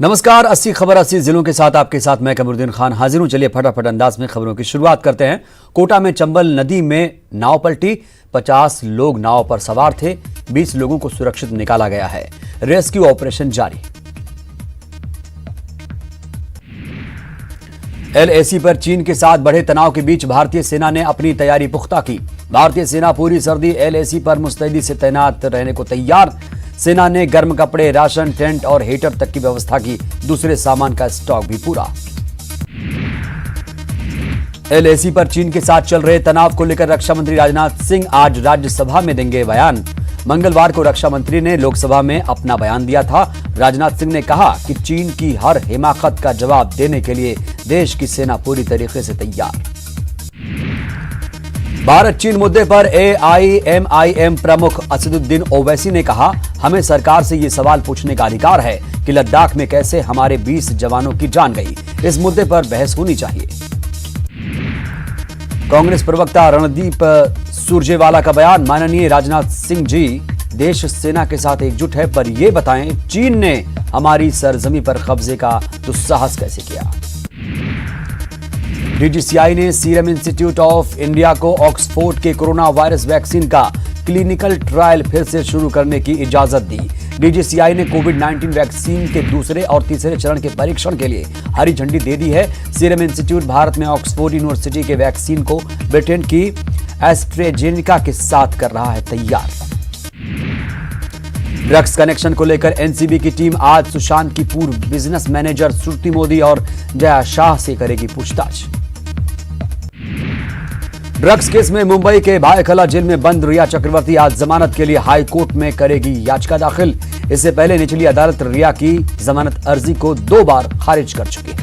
नमस्कार, 80 खबर 80 जिलों के साथ आपके साथ मैं कमरुद्दीन खान हाजिर हूं। चलिए फटाफट अंदाज में खबरों की शुरुआत करते हैं। कोटा में चंबल नदी में नाव पलटी, 50 लोग नाव पर सवार थे, 20 लोगों को सुरक्षित निकाला गया है। रेस्क्यू ऑपरेशन जारी। एलएसी पर चीन के साथ बढ़े तनाव के बीच भारतीय सेना ने अपनी तैयारी पुख्ता की। भारतीय सेना पूरी सर्दी एलएसी पर मुस्तैदी से तैनात रहने को तैयार। सेना ने गर्म कपड़े, राशन, टेंट और हीटर तक की व्यवस्था की। दूसरे सामान का स्टॉक भी पूरा। एलएसी पर चीन के साथ चल रहे तनाव को लेकर रक्षा मंत्री राजनाथ सिंह आज राज्यसभा में देंगे बयान। मंगलवार को रक्षा मंत्री ने लोकसभा में अपना बयान दिया था। राजनाथ सिंह ने कहा कि चीन की हर हिमाकत का जवाब देने के लिए देश की सेना पूरी तरीके से तैयार। भारत चीन मुद्दे पर एआईएमआईएम प्रमुख असदुद्दीन ओवैसी ने कहा, हमें सरकार से ये सवाल पूछने का अधिकार है कि लद्दाख में कैसे हमारे 20 जवानों की जान गई। इस मुद्दे पर बहस होनी चाहिए। कांग्रेस प्रवक्ता रणदीप सुरजेवाला का बयान, माननीय राजनाथ सिंह जी, देश सेना के साथ एकजुट है, पर यह बताएं चीन ने हमारी सरजमी पर कब्जे का दुस्साहस कैसे किया। डीजीसीआई ने सीरम इंस्टीट्यूट ऑफ इंडिया को ऑक्सफोर्ड के कोरोना वायरस वैक्सीन का क्लिनिकल ट्रायल फिर से शुरू करने की इजाजत दी। डीजीसीआई ने कोविड-19 वैक्सीन के दूसरे और तीसरे चरण के परीक्षण के लिए हरी झंडी दे दी है। सीरम इंस्टीट्यूट भारत में ऑक्सफोर्ड यूनिवर्सिटी के वैक्सीन को ब्रिटेन की एस्ट्रेजेनिका के साथ कर रहा है तैयार। ड्रग्स कनेक्शन को लेकर एनसीबी की टीम आज सुशांत की पूर्व बिजनेस मैनेजर श्रुति मोदी और जया शाह से करेगी पूछताछ। ड्रग्स केस में मुंबई के भायखला जेल में बंद रिया चक्रवर्ती आज जमानत के लिए हाई कोर्ट में करेगी याचिका दाखिल। इससे पहले निचली अदालत रिया की जमानत अर्जी को 2 बार खारिज कर चुकी है।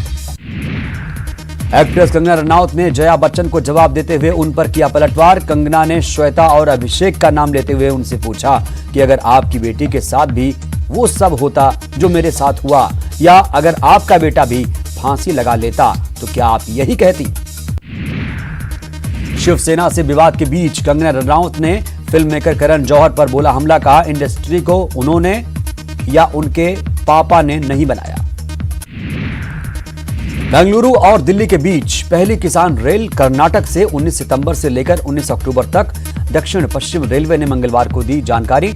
एक्ट्रेस कंगना रनौत ने जया बच्चन को जवाब देते हुए उन पर किया पलटवार। कंगना ने श्वेता और अभिषेक का नाम लेते हुए उनसे पूछा कि अगर आपकी बेटी के साथ भी वो सब होता जो मेरे साथ हुआ, या अगर आपका बेटा भी फांसी लगा लेता तो क्या आप यही कहती। शिवसेना से विवाद के बीच कंगना रनौत ने फिल्म मेकर करण जौहर पर बोला हमला, कहा इंडस्ट्री को उन्होंने या उनके पापा ने नहीं बनाया। बेंगलुरु और दिल्ली के बीच पहली किसान रेल कर्नाटक से 19 सितंबर से लेकर 19 अक्टूबर तक दक्षिण पश्चिम रेलवे ने मंगलवार को दी जानकारी।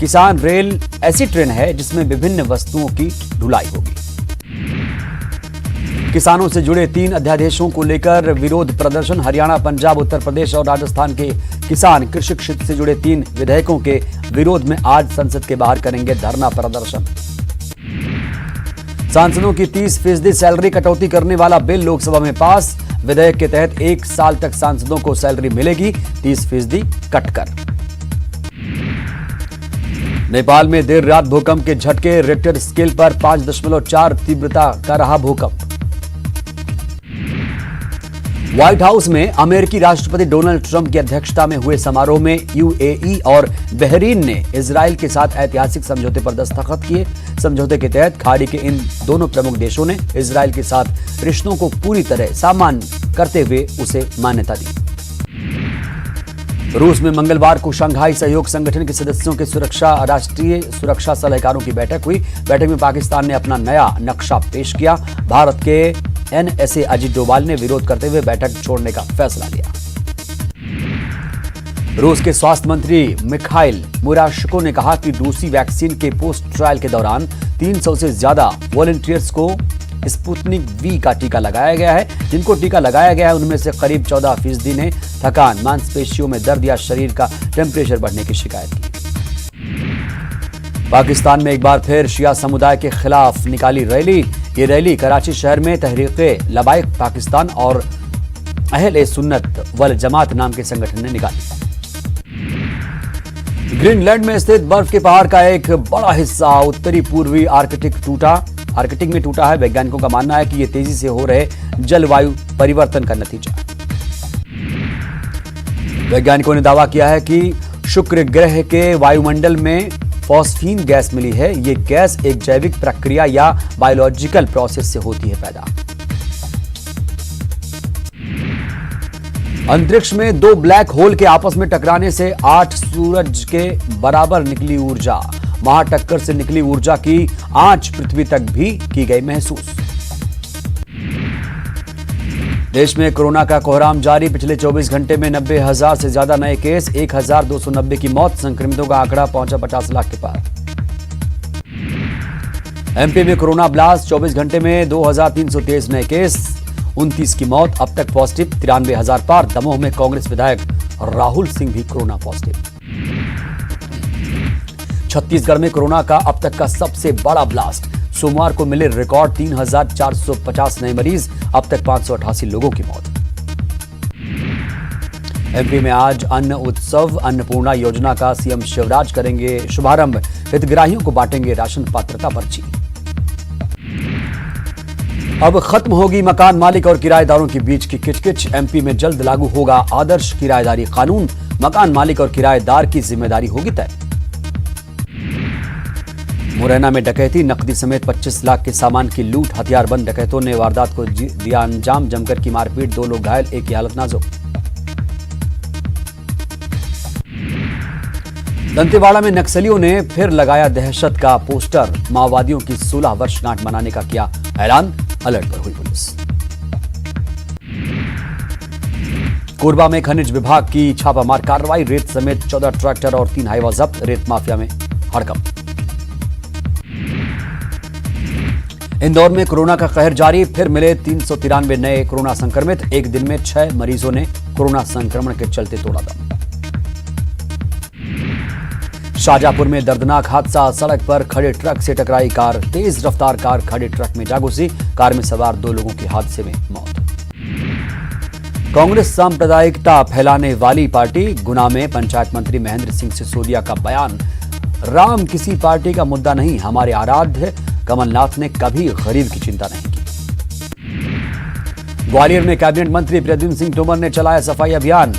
किसान रेल ऐसी ट्रेन है जिसमें विभिन्न वस्तुओं की ढुलाई होगी। किसानों से जुड़े 3 अध्यादेशों को लेकर विरोध प्रदर्शन। हरियाणा, पंजाब, उत्तर प्रदेश और राजस्थान के किसान कृषि क्षेत्र से जुड़े 3 विधेयकों के विरोध में आज संसद के बाहर करेंगे धरना प्रदर्शन। सांसदों की 30% सैलरी कटौती करने वाला बिल लोकसभा में पास। विधेयक के तहत 1 साल तक सांसदों को सैलरी मिलेगी 30% कटकर। नेपाल में देर रात भूकंप के झटके, रिक्टर स्केल पर 5.4 तीव्रता का रहा भूकंप। व्हाइट हाउस में अमेरिकी राष्ट्रपति डोनाल्ड ट्रंप की अध्यक्षता में हुए समारोह में यूएई और बहरीन ने इजरायल के साथ ऐतिहासिक समझौते पर दस्तखत किए। समझौते के तहत खाड़ी के इन दोनों प्रमुख देशों ने इजरायल के साथ रिश्तों को पूरी तरह सामान्य करते हुए उसे मान्यता दी। रूस में मंगलवार को शंघाई सहयोग संगठन के सदस्यों के राष्ट्रीय सुरक्षा सलाहकारों की बैठक हुई। बैठक में पाकिस्तान ने अपना नया नक्शा पेश किया। भारत के एनएसए अजीत डोभाल ने विरोध करते हुए बैठक छोड़ने का फैसला लिया। रूस के स्वास्थ्य मंत्री मिखाइल मुराशको ने कहा कि रूसी वैक्सीन के पोस्ट ट्रायल के दौरान 300 से ज्यादा वॉलंटियर्स को स्पुतनिक वी का टीका लगाया गया है। जिनको टीका लगाया गया है उनमें से करीब 14% ने थकान, मांसपेशियों में दर्द या शरीर का टेम्परेचर बढ़ने की शिकायत की। पाकिस्तान में एक बार फिर शिया समुदाय के खिलाफ निकाली रैली। ये रैली कराची शहर में तहरीके लबाइक पाकिस्तान और अहले सुन्नत वल जमात नाम के संगठन ने निकाली। ग्रीनलैंड में स्थित बर्फ के पहाड़ का एक बड़ा हिस्सा उत्तरी पूर्वी आर्कटिक में टूटा है। वैज्ञानिकों का मानना है कि यह तेजी से हो रहे जलवायु परिवर्तन का नतीजा है। वैज्ञानिकों ने दावा किया है कि शुक्र ग्रह के वायुमंडल में फॉस्फीन गैस मिली है। यह गैस एक जैविक प्रक्रिया या बायोलॉजिकल प्रोसेस से होती है पैदा। अंतरिक्ष में 2 ब्लैक होल के आपस में टकराने से 8 सूरज के बराबर निकली ऊर्जा। महाटक्कर से निकली ऊर्जा की आंच पृथ्वी तक भी की गई महसूस। देश में कोरोना का कोहराम जारी। पिछले 24 घंटे में 90,000 से ज्यादा नए केस, 1,290 की मौत। संक्रमितों का आंकड़ा पहुंचा 50 लाख के पार। एमपी में कोरोना ब्लास्ट। 24 घंटे में 2,323 नए केस, 29 की मौत। अब तक पॉजिटिव 93,000 पार। दमोह में कांग्रेस विधायक राहुल सिंह भी कोरोना पॉजिटिव। छत्तीसगढ़ में कोरोना का अब तक का सबसे बड़ा ब्लास्ट। सोमवार को मिले रिकॉर्ड 3,450 नए मरीज। अब तक 588 लोगों की मौत। एमपी में आज अन्न उत्सव। अन्नपूर्णा योजना का सीएम शिवराज करेंगे शुभारंभ। हितग्राहियों को बांटेंगे राशन पात्रता पर्ची। अब खत्म होगी मकान मालिक और किराएदारों के बीच की किचकिच। एमपी में जल्द लागू होगा आदर्श किराएदारी कानून। मकान मालिक और किराएदार की जिम्मेदारी होगी तय। मुरैना में डकैती। नकदी समेत 25 लाख के सामान की लूट। हथियारबंद डकैतों ने वारदात को दिया अंजाम। जमकर की मारपीट, 2 लोग घायल, एक की हालत नाजुक। दंतेवाड़ा में नक्सलियों ने फिर लगाया दहशत का पोस्टर। माओवादियों की 16 वर्षगांठ मनाने का किया ऐलान। अलर्ट पर हुई पुलिस। कोरबा में खनिज विभाग की छापामार कार्रवाई। रेत समेत 14 ट्रैक्टर और 3 हाईवा जब्त। रेत माफिया में हड़कंप। इंदौर में कोरोना का कहर जारी। फिर मिले 393 नए कोरोना संक्रमित। एक दिन में 6 मरीजों ने कोरोना संक्रमण के चलते तोड़ा दम। शाहजहांपुर में दर्दनाक हादसा। सड़क पर खड़े ट्रक से टकराई कार। तेज रफ्तार कार खड़े ट्रक में जा घुसी। कार में सवार 2 लोगों की हादसे में मौत। कांग्रेस सांप्रदायिकता फैलाने वाली पार्टी। गुना में पंचायत मंत्री महेंद्र सिंह सिसोदिया का बयान। राम किसी पार्टी का मुद्दा नहीं, हमारे आराध्य। कमलनाथ ने कभी गरीब की चिंता नहीं की। ग्वालियर में कैबिनेट मंत्री प्रद्युम्न सिंह तोमर ने चलाया सफाई अभियान।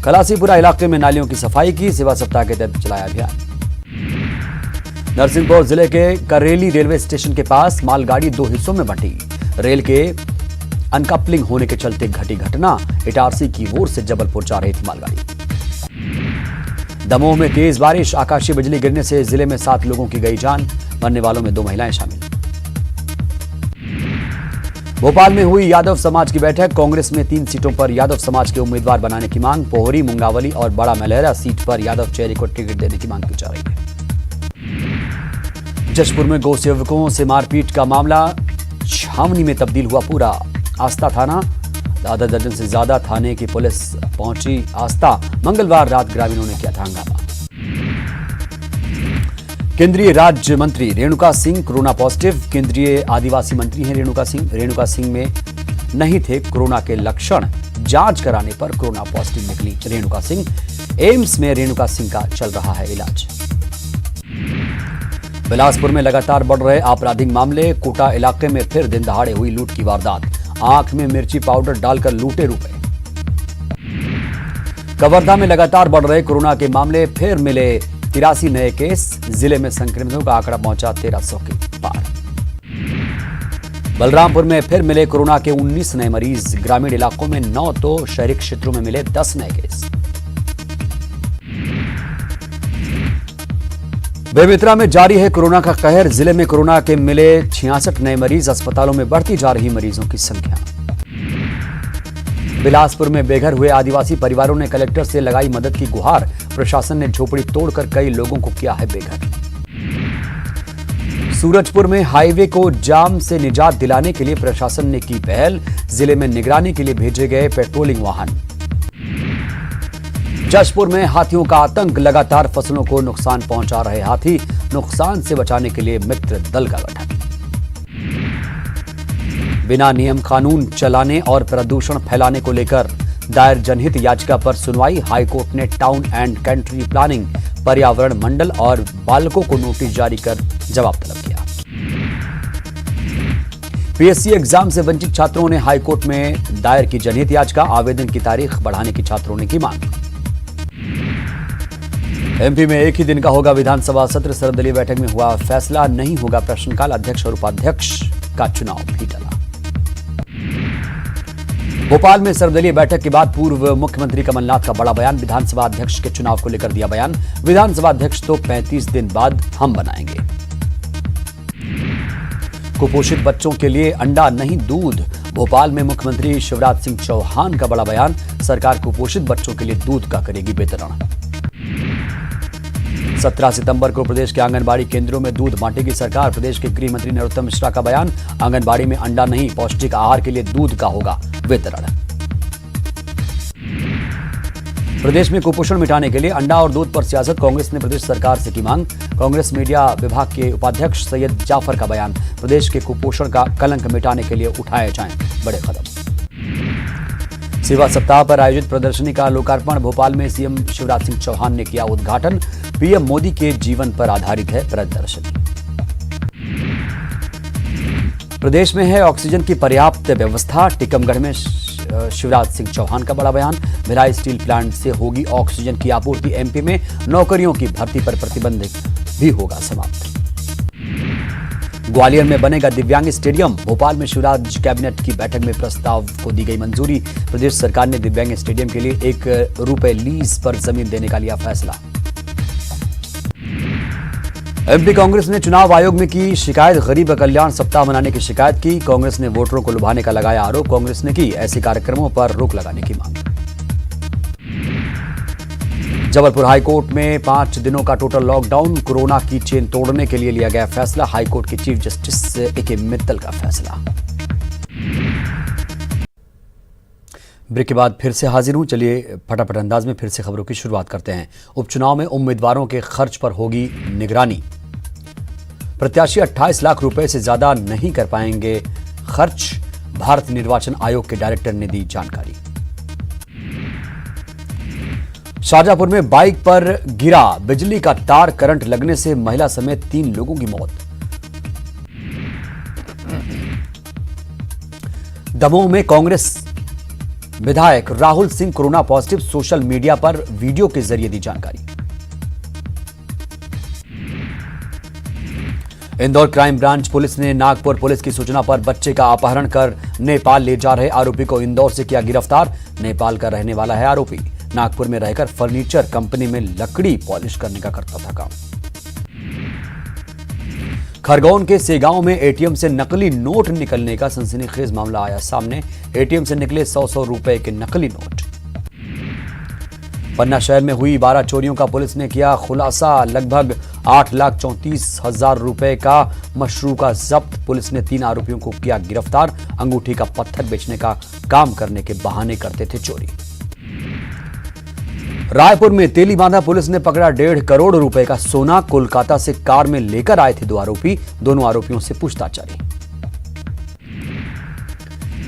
खलासीपुरा इलाके में नालियों की सफाई की। सेवा सप्ताह के तहत चलाया अभियान। नरसिंहपुर जिले के करेली रेलवे स्टेशन के पास मालगाड़ी 2 हिस्सों में बंटी। रेल के अनकपलिंग होने के चलते घटी घटना। इटारसी की ओर से जबलपुर जा रही थी मालगाड़ी। दमोह में तेज बारिश। आकाशीय बिजली गिरने से जिले में 7 लोगों की गई जान। मरने वालों में 2 महिलाएं शामिल। भोपाल में हुई यादव समाज की बैठक। कांग्रेस में 3 सीटों पर यादव समाज के उम्मीदवार बनाने की मांग। पोहरी, मुंगावली और बड़ा मलहरा सीट पर यादव चेहरे को टिकट देने की मांग की जा रही है। जशपुर में गौ सेवकों से मारपीट का मामला छावनी में तब्दील हुआ पूरा। आस्था थाना। आधा दर्जन से ज्यादा थाने की पुलिस पहुंची आस्था। मंगलवार रात ग्रामीणों ने किया था हंगामा। केंद्रीय राज्य मंत्री रेणुका सिंह कोरोना पॉजिटिव। केंद्रीय आदिवासी मंत्री हैं रेणुका सिंह। रेणुका सिंह में नहीं थे कोरोना के लक्षण। जांच कराने पर कोरोना पॉजिटिव निकली रेणुका सिंह। एम्स में रेणुका सिंह का चल रहा है इलाज। बिलासपुर में लगातार बढ़ रहे आपराधिक मामले। कोटा इलाके में फिर दिन दहाड़े हुई लूट की वारदात। आंख में मिर्ची पाउडर डालकर लूटे रुपए। कवर्धा में लगातार बढ़ रहे कोरोना के मामले। फिर मिले 83 नए केस। जिले में संक्रमितों का आंकड़ा पहुंचा 1300 के पार। बलरामपुर में फिर मिले कोरोना के 19 नए मरीज। ग्रामीण इलाकों में 9 तो शहरी क्षेत्रों में मिले 10 नए केस। बेमेतरा में जारी है कोरोना का कहर। जिले में कोरोना के मिले 66 नए मरीज। अस्पतालों में बढ़ती जा रही मरीजों की संख्या। बिलासपुर में बेघर हुए आदिवासी परिवारों ने कलेक्टर से लगाई मदद की गुहार। प्रशासन ने झोपड़ी तोड़कर कई लोगों को किया है बेघर। सूरजपुर में हाईवे को जाम से निजात दिलाने के लिए प्रशासन ने की पहल। जिले में निगरानी के लिए भेजे गए पेट्रोलिंग वाहन। जशपुर में हाथियों का आतंक। लगातार फसलों को नुकसान पहुंचा रहे हाथी। नुकसान से बचाने के लिए मित्र दल का गठन। बिना नियम कानून चलाने और प्रदूषण फैलाने को लेकर दायर जनहित याचिका पर सुनवाई। हाईकोर्ट ने टाउन एंड कंट्री प्लानिंग, पर्यावरण मंडल और बालकों को नोटिस जारी कर जवाब तलब किया। पीएससी एग्जाम से वंचित छात्रों ने हाईकोर्ट में दायर की जनहित याचिका। आवेदन की तारीख बढ़ाने की छात्रों ने की मांग। एमपी में एक ही दिन का होगा विधानसभा सत्र। सर्वदलीय बैठक में हुआ फैसला, नहीं होगा प्रश्नकाल। अध्यक्ष और उपाध्यक्ष का चुनाव भी टला। भोपाल में सर्वदलीय बैठक के बाद पूर्व मुख्यमंत्री कमलनाथ का बड़ा बयान। विधानसभा अध्यक्ष के चुनाव को लेकर दिया बयान। विधानसभा अध्यक्ष तो 35 दिन बाद हम बनाएंगे। कुपोषित बच्चों के लिए अंडा नहीं दूध। भोपाल में मुख्यमंत्री शिवराज सिंह चौहान का बड़ा बयान। सरकार कुपोषित बच्चों के लिए दूध का करेगी वितरण। 17 सितंबर को प्रदेश के आंगनबाड़ी केंद्रों में दूध बांटेगी सरकार। प्रदेश के गृह मंत्री नरोत्तम मिश्रा का बयान। आंगनबाड़ी में अंडा नहीं, पौष्टिक आहार के लिए दूध का होगा वितरण। प्रदेश में कुपोषण मिटाने के लिए अंडा और दूध पर सियासत। कांग्रेस ने प्रदेश सरकार से की मांग। कांग्रेस मीडिया विभाग के उपाध्यक्ष सैयद जाफर का बयान। प्रदेश के कुपोषण का कलंक मिटाने के लिए उठाए जाएं बड़े कदम। सेवा सप्ताह पर आयोजित प्रदर्शनी का लोकार्पण। भोपाल में सीएम शिवराज सिंह चौहान ने किया उद्घाटन। पीएम मोदी के जीवन पर आधारित है प्रदर्शनी। प्रदेश में है ऑक्सीजन की पर्याप्त व्यवस्था। टीकमगढ़ में शिवराज सिंह चौहान का बड़ा बयान। भिलाई स्टील प्लांट से होगी ऑक्सीजन की आपूर्ति। एमपी में नौकरियों की भर्ती पर प्रतिबंध भी होगा समाप्त। ग्वालियर में बनेगा दिव्यांग स्टेडियम। भोपाल में शिवराज कैबिनेट की बैठक में प्रस्ताव को दी गई मंजूरी। प्रदेश सरकार ने दिव्यांग स्टेडियम के लिए ₹1 लीज पर जमीन देने का लिया फैसला। एमपी कांग्रेस ने चुनाव आयोग में की शिकायत। गरीब कल्याण सप्ताह मनाने की शिकायत की। कांग्रेस ने वोटरों को लुभाने का लगाया आरोप। कांग्रेस ने की ऐसे कार्यक्रमों पर रोक लगाने की मांग। जबलपुर हाईकोर्ट में 5 दिनों का टोटल लॉकडाउन। कोरोना की चेन तोड़ने के लिए लिया गया फैसला। हाईकोर्ट के चीफ जस्टिस ए.के. मित्तल का फैसला। ब्रेक के बाद फिर से हाजिर हूं। चलिए फटाफट अंदाज में फिर से खबरों की शुरुआत करते हैं। उपचुनाव में उम्मीदवारों के खर्च पर होगी निगरानी। प्रत्याशी 28 लाख रुपए से ज्यादा नहीं कर पाएंगे खर्च। भारत निर्वाचन आयोग के डायरेक्टर ने दी जानकारी। शाहजहांपुर में बाइक पर गिरा बिजली का तार। करंट लगने से महिला समेत 3 लोगों की मौत। दमोह में कांग्रेस विधायक Rahul Singh corona positive. Social media पर वीडियो के जरिए दी जानकारी। इंदौर क्राइम ब्रांच पुलिस ने नागपुर पुलिस की सूचना पर बच्चे का अपहरण कर नेपाल ले जा रहे आरोपी को इंदौर से किया गिरफ्तार। नेपाल का रहने वाला है आरोपी। नागपुर में रहकर फर्नीचर कंपनी में लकड़ी पॉलिश करने का करता था काम। खरगोन के सेगांव में एटीएम से नकली नोट निकलने का सनसनीखेज मामला आया सामने। एटीएम से निकले 100 रुपए के नकली नोट। पन्ना शहर में हुई 12 चोरियों का पुलिस ने किया खुलासा। लगभग 8,34,000 रुपए का मशरूका जब्त। पुलिस ने 3 आरोपियों को किया गिरफ्तार। अंगूठी का पत्थर बेचने का काम करने के बहाने करते थे चोरी। रायपुर में तेलीबांधा पुलिस ने पकड़ा 1.5 करोड़ रुपए का सोना। कोलकाता से कार में लेकर आए थे 2 आरोपी। दोनों आरोपियों से पूछताछ जारी।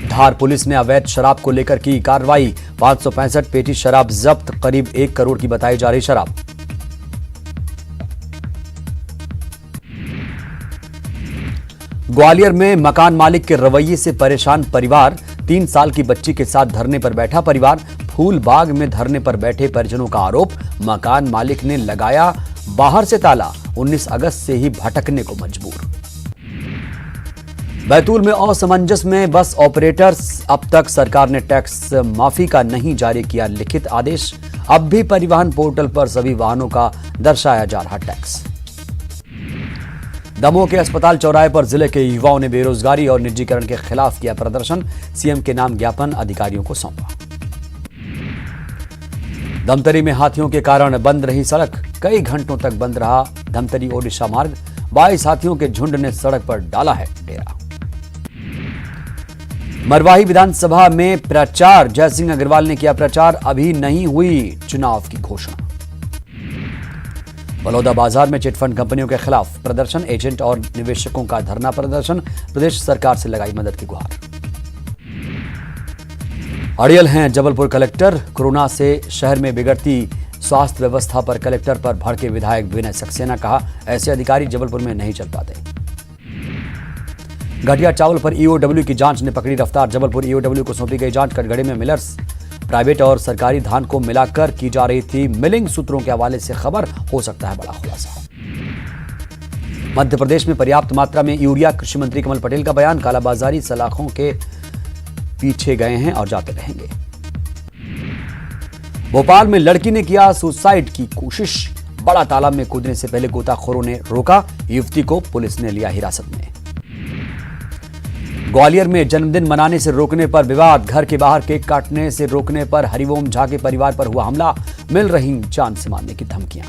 धार पुलिस ने अवैध शराब को लेकर की कार्रवाई। 565 पेटी शराब जब्त। करीब 1 करोड़ की बताई जा रही शराब। ग्वालियर में मकान मालिक के रवैये से परेशान परिवार। 3 साल की बच्ची के साथ धरने पर बैठा परिवार। फूल बाग में धरने पर बैठे परिजनों का आरोप। मकान मालिक ने लगाया बाहर से ताला। 19 अगस्त से ही भटकने को मजबूर। बैतूल में असमंजस में बस ऑपरेटर्स। अब तक सरकार ने टैक्स माफी का नहीं जारी किया लिखित आदेश। अब भी परिवहन पोर्टल पर सभी वाहनों का दर्शाया जा रहा टैक्स। दमोह के अस्पताल चौराहे पर जिले के युवाओं ने बेरोजगारी और निजीकरण के खिलाफ किया प्रदर्शन। सीएम के नाम ज्ञापन अधिकारियों को सौंपा। धमतरी में हाथियों के कारण बंद रही सड़क। कई घंटों तक बंद रहा धमतरी ओडिशा मार्ग। 22 हाथियों के झुंड ने सड़क पर डाला है डेरा। मरवाही विधानसभा में प्रचार। जयसिंह अग्रवाल ने किया प्रचार। अभी नहीं हुई चुनाव की घोषणा। बलौदा बाजार में चिटफंड कंपनियों के खिलाफ प्रदर्शन। एजेंट और निवेशकों का धरना प्रदर्शन। प्रदेश सरकार से लगाई मदद की गुहार। अड़ियल हैं जबलपुर कलेक्टर। कोरोना से शहर में बिगड़ती स्वास्थ्य व्यवस्था पर कलेक्टर पर भड़के विधायक विनय सक्सेना। कहा ऐसे अधिकारी जबलपुर में नहीं चल पाते। घटिया चावल पर ईओडब्ल्यू की जांच ने पकड़ी रफ्तार। जबलपुर ईओडब्ल्यू को सौंपी गई जांच। कटघड़े में मिलर्स प्राइवेट और सरकारी धान को मिलाकर की जा रही थी मिलिंग। सूत्रों के हवाले से खबर। हो सकता है बड़ा खुलासा। मध्य प्रदेश में पर्याप्त मात्रा में यूरिया। कृषि मंत्री कमल पटेल का बयान। कालाबाजारी सलाखों के पीछे गए हैं और जाते रहेंगे। भोपाल में लड़की ने किया सुसाइड की कोशिश, बड़ा तालाब में कूदने से पहले गोताखोरों ने रोका, युवती को पुलिस ने लिया हिरासत में। ग्वालियर में जन्मदिन मनाने से रोकने पर विवाद, घर के बाहर केक काटने से रोकने पर हरिओम झा के परिवार पर हुआ हमला, मिल रही जान से मारने की धमकियां।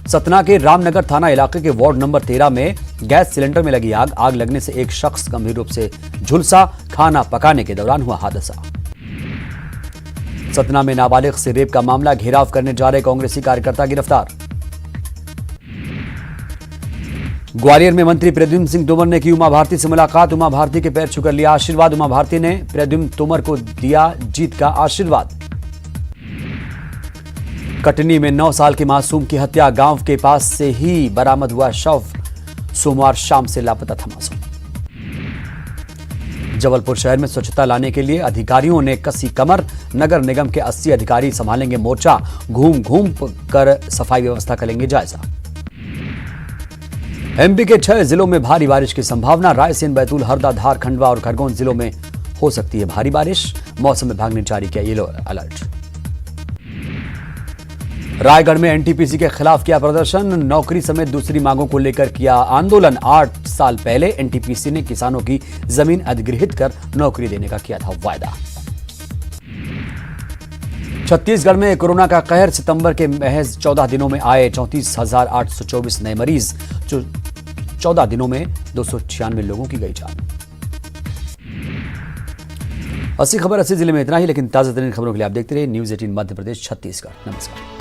सतना के रामनगर थाना इलाके के वार्ड नंबर 13 में गैस सिलेंडर में लगी आग लगने से एक शख्स गंभीर रूप से झुलसा, खाना पकाने के दौरान हुआ हादसा। सतना में नाबालिग से रेप का मामला, घेराव करने जा रहे कांग्रेसी कार्यकर्ता गिरफ्तार। ग्वालियर में मंत्री प्रद्युम्न सिंह तोमर ने की उमा भारती से मुलाकात, उमा भारती के पैर छूकर लिया आशीर्वाद। उमा भारती ने प्रद्युम्न तोमर को दिया जीत का आशीर्वाद। कटनी में 9 साल के मासूम की हत्या, गांव के पास से ही बरामद हुआ शव, सोमवार शाम से लापता था मासूम। जबलपुर शहर में स्वच्छता लाने के लिए अधिकारियों ने कसी कमर, नगर निगम के 80 अधिकारी संभालेंगे मोर्चा, घूम घूम कर सफाई व्यवस्था करेंगे जायजा। एमपी के 6 जिलों में भारी बारिश की संभावना, रायसेन, बैतूल, हरदा, धार, खंडवा और खरगोन जिलों में हो सकती है भारी बारिश, मौसम विभाग ने जारी किया येलो अलर्ट। रायगढ़ में एनटीपीसी के खिलाफ किया प्रदर्शन, नौकरी समेत दूसरी मांगों को लेकर किया आंदोलन। 8 साल पहले एनटीपीसी ने किसानों की जमीन अधिग्रहित कर नौकरी देने का किया था वायदा। छत्तीसगढ़ में कोरोना का कहर, सितंबर के महज 14 दिनों में आए 34,824 नए मरीज, 14 दिनों में 296 लोगों की गई जान। 80 खबर 80 जिले में इतना ही, लेकिन ताजा तरीन खबरों के लिए आप देखते रहिए न्यूज़ 18 मध्य प्रदेश छत्तीसगढ़। नमस्कार।